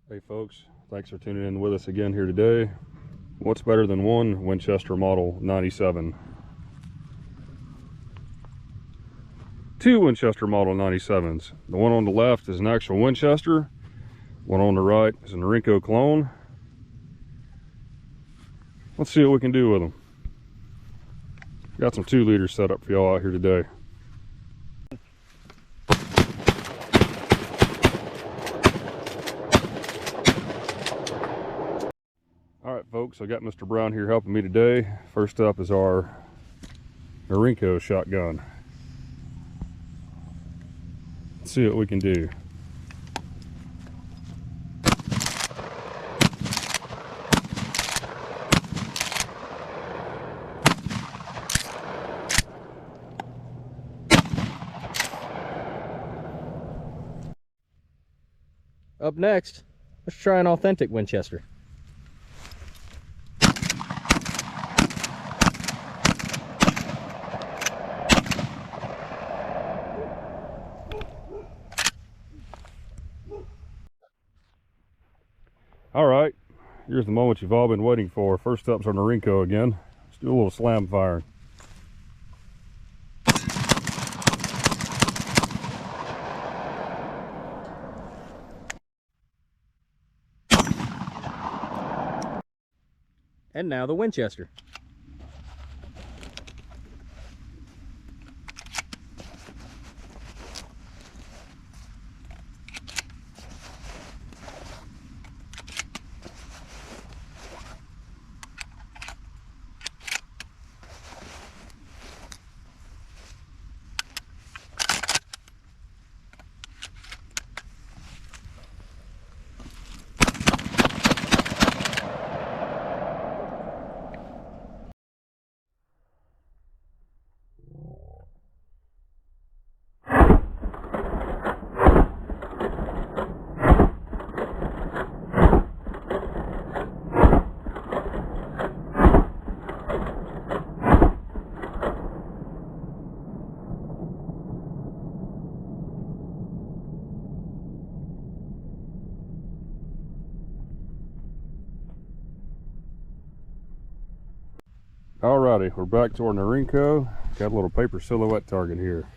Hey folks, thanks for tuning in with us again here today. What's better than one Winchester Model 97? Two Winchester Model 97s. The one on the left is an actual Winchester. One on the right is a Norinco clone. Let's see what we can do with them. Got some 2-liters set up for y'all out here today. Alright folks, I got Mr. Brown here helping me today. First up is our Norinco shotgun. Let's see what we can do. Up next, let's try an authentic Winchester. All right, here's the moment you've all been waiting for. First up's our Norinco again. Let's do a little slam fire. And now the Winchester. Alrighty, we're back to our Norinco. Got a little paper silhouette target here.